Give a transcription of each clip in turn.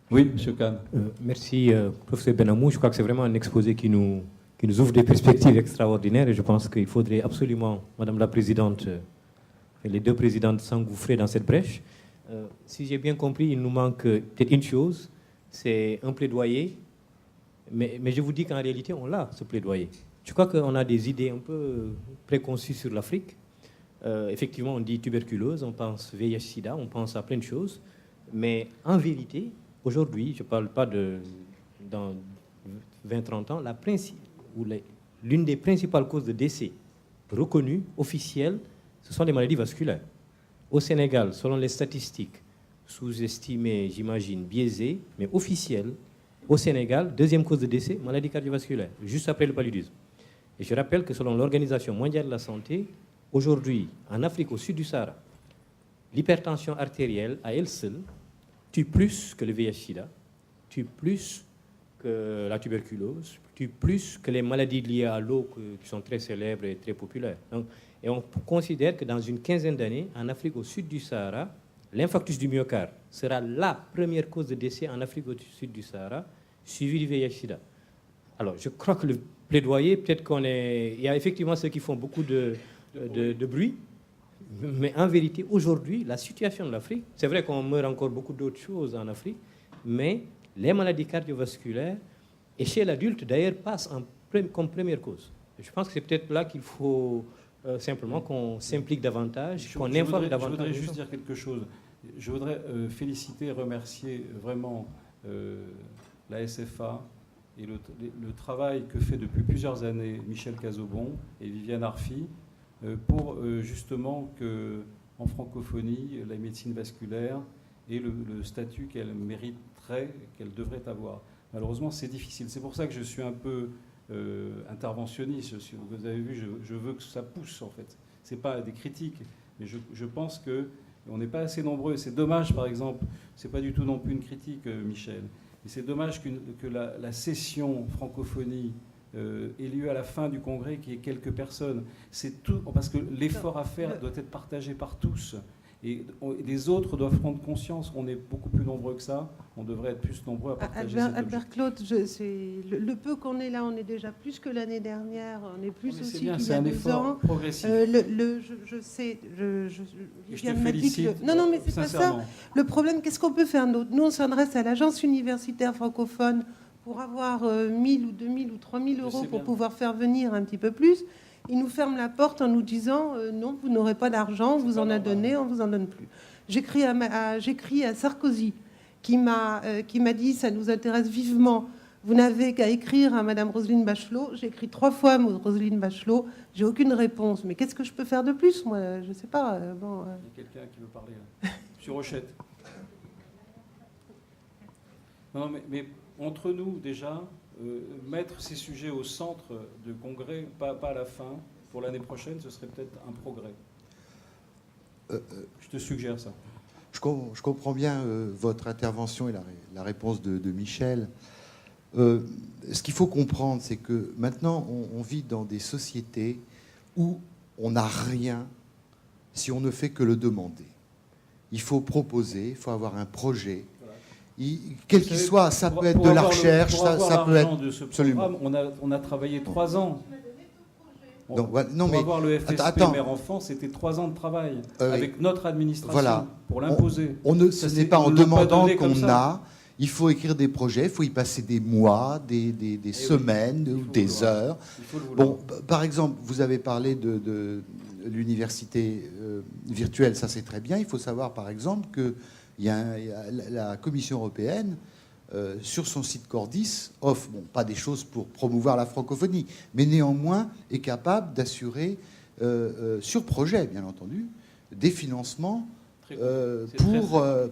Oui, M. Kahn. Merci, professeur Benamou. Je crois que c'est vraiment un exposé qui nous ouvre des perspectives extraordinaires et je pense qu'il faudrait absolument, Madame la Présidente, et les deux présidentes s'engouffrer dans cette brèche. Si j'ai bien compris, il nous manque peut-être une chose, c'est un plaidoyer, mais je vous dis qu'en réalité, on l'a, ce plaidoyer. Je crois qu'on a des idées un peu préconçues sur l'Afrique. Effectivement, on dit tuberculose, on pense VIH-Sida, on pense à plein de choses, mais en vérité, aujourd'hui, je ne parle pas de dans 20-30 ans, l'une des principales causes de décès reconnues, officielles, ce sont les maladies vasculaires. Au Sénégal, selon les statistiques, sous-estimées, j'imagine, biaisées, mais officielles, au Sénégal, deuxième cause de décès, maladie cardiovasculaire, juste après le paludisme. Et je rappelle que selon l'Organisation mondiale de la santé, aujourd'hui, en Afrique, au sud du Sahara, l'hypertension artérielle, à elle seule, tue plus que le VIH-Sida, tue plus que la tuberculose, tue plus que les maladies liées à l'eau qui sont très célèbres et très populaires. Donc, et on considère que dans une quinzaine d'années, en Afrique au sud du Sahara, l'infarctus du myocarde sera la première cause de décès en Afrique au sud du Sahara, suivi du VIH-Sida. Alors, je crois que le plaidoyer, peut-être il y a effectivement ceux qui font beaucoup de bruit, mais en vérité, aujourd'hui, la situation de l'Afrique, c'est vrai qu'on meurt encore beaucoup d'autres choses en Afrique, mais les maladies cardiovasculaires, et chez l'adulte d'ailleurs, passent comme première cause. Je pense que c'est peut-être là qu'il faut simplement qu'on s'implique davantage, qu'on informe davantage. Je voudrais juste dire quelque chose. Je voudrais féliciter et remercier vraiment la SFA et le travail que fait depuis plusieurs années Michel Casaubon et Viviane Arfi pour justement qu'en francophonie, la médecine vasculaire ait le statut qu'elle mériterait, qu'elle devrait avoir. Malheureusement, c'est difficile. C'est pour ça que je suis un peu interventionniste. Vous avez vu, je veux que ça pousse, en fait. Ce n'est pas des critiques, mais je pense qu'on n'est pas assez nombreux. C'est dommage, par exemple, ce n'est pas du tout non plus une critique, Michel, mais c'est dommage que la session francophonie ait lieu à la fin du congrès, qu'il y ait quelques personnes. C'est tout, parce que l'effort à faire doit être partagé par tous. Et les autres doivent prendre conscience. On est beaucoup plus nombreux que ça. On devrait être plus nombreux à partager cet Albert Claude, le peu qu'on est là, on est déjà plus que l'année dernière. On est plus aussi qu'il y a 2 ans. C'est un effort progressif. Je sais. Je te félicite. Non, mais c'est pas ça. Le problème, qu'est-ce qu'on peut faire d'autre? Nous, on s'adresse à l'agence universitaire francophone pour avoir 1000 ou 2000 ou 3000 euros pour pouvoir faire venir un petit peu plus. Ils nous ferment la porte en nous disant non, vous n'aurez pas d'argent, on vous en a donné, on vous en donne plus. J'écris à Sarkozy qui m'a dit ça nous intéresse vivement. Vous n'avez qu'à écrire à Madame Roselyne Bachelot. J'ai écrit 3 fois à Roselyne Bachelot. J'ai aucune réponse. Mais qu'est-ce que je peux faire de plus, moi? Je ne sais pas. Il y a quelqu'un qui veut parler là. Monsieur Rochette. Non, mais entre nous déjà. Mettre ces sujets au centre du congrès, pas à la fin, pour l'année prochaine, ce serait peut-être un progrès. Je te suggère ça. Je comprends bien votre intervention et la réponse de Michel. Ce qu'il faut comprendre, c'est que maintenant, on vit dans des sociétés où on n'a rien si on ne fait que le demander. Il faut proposer, il faut avoir un projet. Quel qu'il soit, ça peut être de la recherche, ça peut être... De ce programme, on a travaillé 3 ans. Pour avoir le FSP mère-enfant, c'était 3 ans de travail avec notre administration pour l'imposer. Ce n'est pas en demandant qu'on a. Il faut écrire des projets, il faut y passer des mois, des semaines ou des heures. Bon, par exemple, vous avez parlé de l'université virtuelle, ça c'est très bien. Il faut savoir, par exemple, que la Commission européenne, sur son site Cordis, offre, pas des choses pour promouvoir la francophonie, mais néanmoins est capable d'assurer, sur projet bien entendu, des financements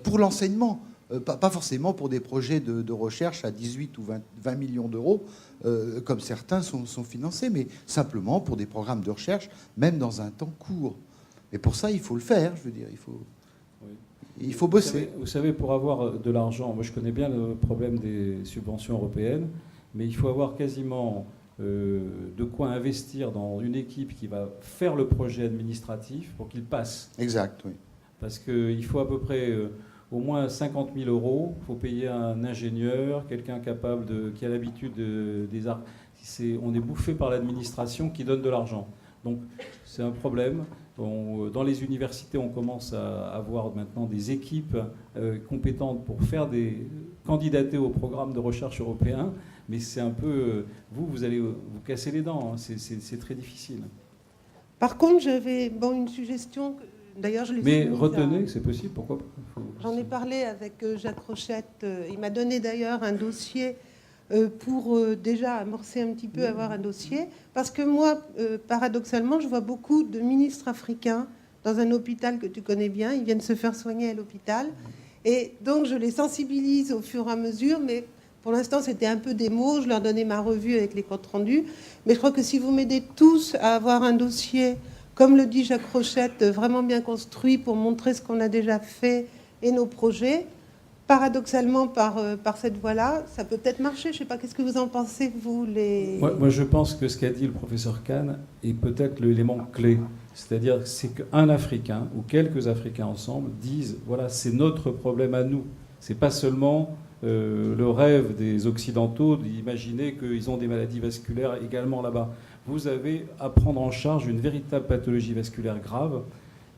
pour l'enseignement. Pas forcément pour des projets de recherche à 18 ou 20 millions d'euros, comme certains sont financés, mais simplement pour des programmes de recherche, même dans un temps court. Et pour ça, il faut le faire, je veux dire, il faut bosser. Vous savez, pour avoir de l'argent, moi je connais bien le problème des subventions européennes, mais il faut avoir quasiment de quoi investir dans une équipe qui va faire le projet administratif pour qu'il passe. Exact, oui. Parce qu'il faut à peu près au moins 50 000 €. Il faut payer un ingénieur, quelqu'un capable qui a l'habitude des arts. On est bouffé par l'administration qui donne de l'argent. Donc c'est un problème. Dans les universités, on commence à avoir maintenant des équipes compétentes pour candidater au programme de recherche européen. Mais c'est un peu... vous allez vous casser les dents. Hein. C'est très difficile. Par contre, j'avais une suggestion... D'ailleurs, je l'ai Mais retenez que c'est possible, pourquoi pas. J'en ai parlé avec Jacques Rochette. Il m'a donné d'ailleurs un dossier pour déjà amorcer un petit peu, avoir un dossier. Parce que moi, paradoxalement, je vois beaucoup de ministres africains dans un hôpital que tu connais bien. Ils viennent se faire soigner à l'hôpital. Et donc, je les sensibilise au fur et à mesure. Mais pour l'instant, c'était un peu des mots. Je leur donnais ma revue avec les comptes rendus. Mais je crois que si vous m'aidez tous à avoir un dossier... Comme le dit Jacques Rochette, vraiment bien construit pour montrer ce qu'on a déjà fait et nos projets. Paradoxalement, par cette voie-là, ça peut peut-être marcher. Je ne sais pas, qu'est-ce que vous en pensez, vous Moi, je pense que ce qu'a dit le professeur Kahn est peut-être l'élément clé. C'est-à-dire c'est qu'un Africain ou quelques Africains ensemble disent, voilà, c'est notre problème à nous. Ce n'est pas seulement le rêve des Occidentaux d'imaginer qu'ils ont des maladies vasculaires également là-bas. Vous avez à prendre en charge une véritable pathologie vasculaire grave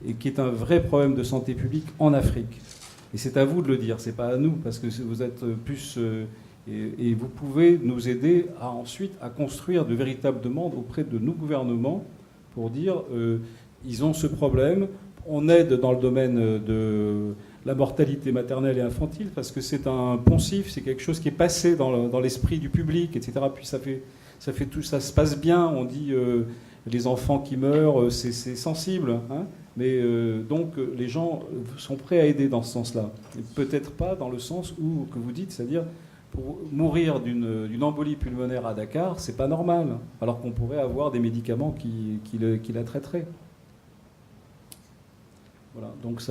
et qui est un vrai problème de santé publique en Afrique. Et c'est à vous de le dire, c'est pas à nous, parce que vous êtes plus... et vous pouvez nous aider ensuite à construire de véritables demandes auprès de nos gouvernements pour dire ils ont ce problème, on aide dans le domaine de la mortalité maternelle et infantile, parce que c'est un poncif, c'est quelque chose qui est passé dans l'esprit du public, etc. Puis ça se passe bien, on dit les enfants qui meurent, c'est sensible, hein, mais donc les gens sont prêts à aider dans ce sens-là. Peut-être pas dans le sens que vous dites, c'est-à-dire pour mourir d'une embolie pulmonaire à Dakar, c'est pas normal, alors qu'on pourrait avoir des médicaments qui la traiteraient. Voilà, donc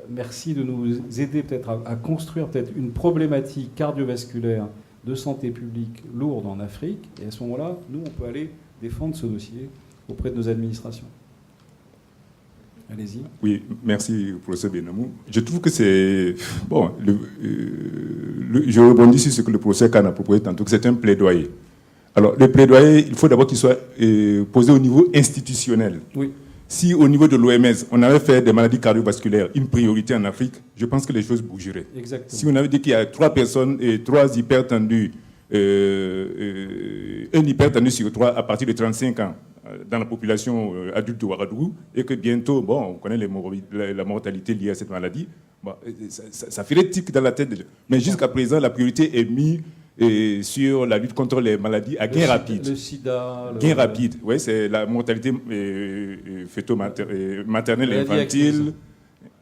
merci de nous aider peut-être à construire peut-être une problématique cardiovasculaire de santé publique lourde en Afrique, et à ce moment-là, nous, on peut aller défendre ce dossier auprès de nos administrations. Allez-y. Oui, merci, professeur Benamou. Je trouve que c'est... Bon, je rebondis sur ce que le professeur Kahn a proposé tantôt, que c'est un plaidoyer. Alors, le plaidoyer, il faut d'abord qu'il soit posé au niveau institutionnel. Oui. Si au niveau de l'OMS, on avait fait des maladies cardiovasculaires une priorité en Afrique, je pense que les choses bougeraient. Exactement. Si on avait dit qu'il y a 3 personnes et 3 hypertendus, un hypertendu sur 3 à partir de 35 ans dans la population adulte de Ouagadougou, et que bientôt, bon, on connaît la mortalité liée à cette maladie, bon, ça ferait tic dans la tête des gens. Mais jusqu'à présent, la priorité est mise sur la lutte contre les maladies à gain rapide. Le sida. Gain rapide, oui, c'est la mortalité maternelle et infantile.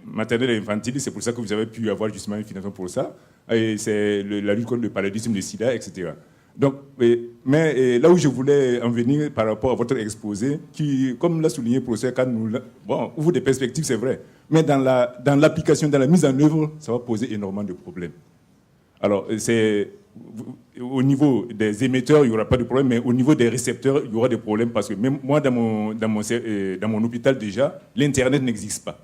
Maternelle et infantile, c'est pour ça que vous avez pu avoir justement une financement pour ça. Et c'est la lutte contre le paludisme, le sida, etc. Donc, mais là où je voulais en venir par rapport à votre exposé, qui, comme l'a souligné le professeur Kahn, bon, ouvre des perspectives, c'est vrai. Mais dans l'application, dans la mise en œuvre, ça va poser énormément de problèmes. Alors, au niveau des émetteurs, il n'y aura pas de problème, mais au niveau des récepteurs, il y aura des problèmes parce que même moi, dans mon hôpital déjà, l'Internet n'existe pas.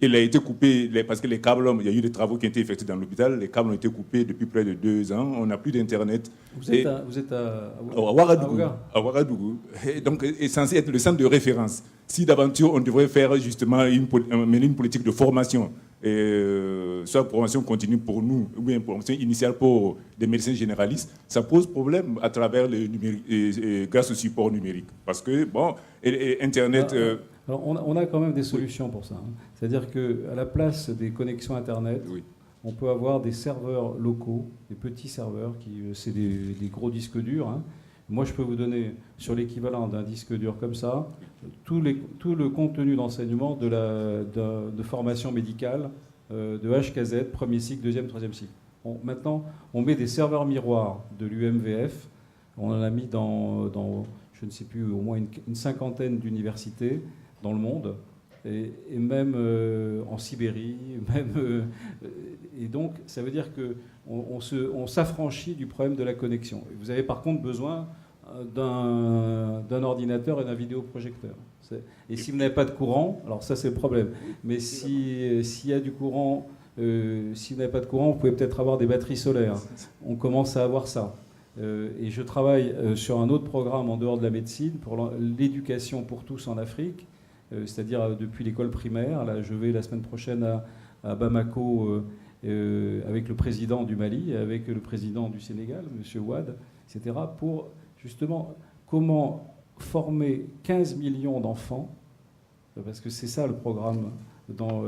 Il a été coupé parce que les câbles, il y a eu des travaux qui ont été effectués dans l'hôpital, les câbles ont été coupés depuis près de 2 ans, on n'a plus d'Internet. Vous êtes à Ouagadougou. Donc, est censé être le centre de référence. Si d'aventure, on devrait faire justement mener une politique de formation, soit formation continue pour nous, ou bien formation initiale pour des médecins généralistes, ça pose problème à travers le numérique, grâce au support numérique. Parce que, bon, Internet... Alors on a quand même des solutions pour ça. Hein. C'est-à-dire qu'à la place des connexions Internet, oui, on peut avoir des serveurs locaux, des petits serveurs, c'est des gros disques durs. Hein. Moi, je peux vous donner, sur l'équivalent d'un disque dur comme ça, tout le contenu d'enseignement de formation médicale de HKZ, premier cycle, deuxième, troisième cycle. Maintenant, on met des serveurs miroirs de l'UMVF. On en a mis dans je ne sais plus, au moins une cinquantaine d'universités dans le monde, et même en Sibérie, et donc ça veut dire qu'on s'affranchit du problème de la connexion. Vous avez par contre besoin d'un ordinateur et d'un vidéoprojecteur. Et si vous n'avez pas de courant, alors ça c'est le problème, mais s'il y a du courant si vous n'avez pas de courant, vous pouvez peut-être avoir des batteries solaires. On commence à avoir ça. Et je travaille sur un autre programme en dehors de la médecine pour l'éducation pour tous en Afrique, c'est-à-dire depuis l'école primaire. Là, je vais la semaine prochaine à Bamako avec le président du Mali, avec le président du Sénégal, M. Ouad, etc., pour justement comment former 15 millions d'enfants, parce que c'est ça le programme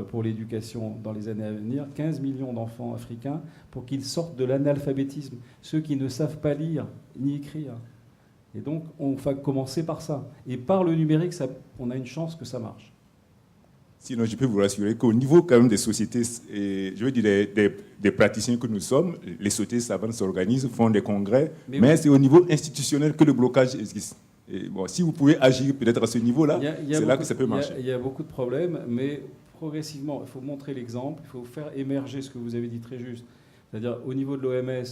pour l'éducation dans les années à venir, 15 millions d'enfants africains pour qu'ils sortent de l'analphabétisme, ceux qui ne savent pas lire ni écrire. Et donc, on va commencer par ça. Et par le numérique, on a une chance que ça marche. Sinon, je peux vous rassurer qu'au niveau quand même des sociétés, je veux dire des praticiens que nous sommes, les sociétés savantes s'organisent, font des congrès, mais c'est au niveau institutionnel que le blocage existe. Et bon, si vous pouvez agir peut-être à ce niveau-là, c'est là que ça peut marcher. Il y a beaucoup de problèmes, mais progressivement, il faut montrer l'exemple, il faut faire émerger ce que vous avez dit très juste. C'est-à-dire au niveau de l'OMS,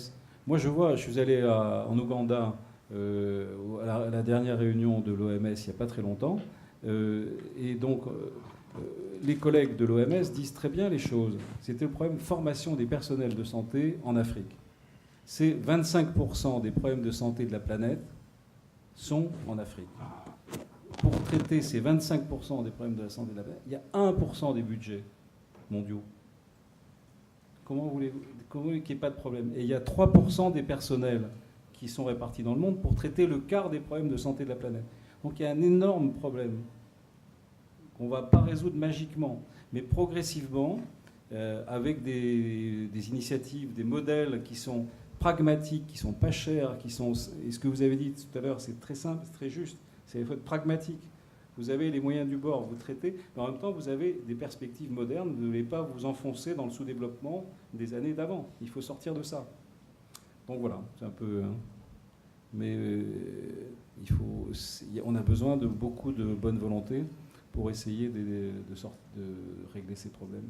moi je suis allé en Ouganda à la dernière réunion de l'OMS il n'y a pas très longtemps, et donc les collègues de l'OMS disent très bien les choses. C'était le problème de formation des personnels de santé en Afrique. C'est 25% des problèmes de santé de la planète sont en Afrique. Pour traiter ces 25% des problèmes de la santé de la planète, il y a 1% des budgets mondiaux. Comment voulez-vous qu'il n'y ait pas de problème? Et il y a 3% des personnels qui sont répartis dans le monde pour traiter le quart des problèmes de santé de la planète. Donc il y a un énorme problème qu'on ne va pas résoudre magiquement, mais progressivement, avec des initiatives, des modèles qui sont pragmatiques, qui ne sont pas chers, et ce que vous avez dit tout à l'heure, c'est très simple, c'est très juste, c'est il faut être pragmatique. Vous avez les moyens du bord, vous traitez, mais en même temps, vous avez des perspectives modernes, vous ne devez pas vous enfoncer dans le sous-développement des années d'avant. Il faut sortir de ça. Donc voilà, c'est un peu... mais on a besoin de beaucoup de bonne volonté pour essayer de régler ces problèmes.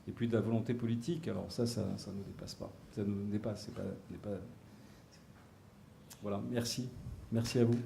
Et puis de la volonté politique, alors ça ne nous dépasse pas. Ça nous dépasse, Voilà, merci. Merci à vous.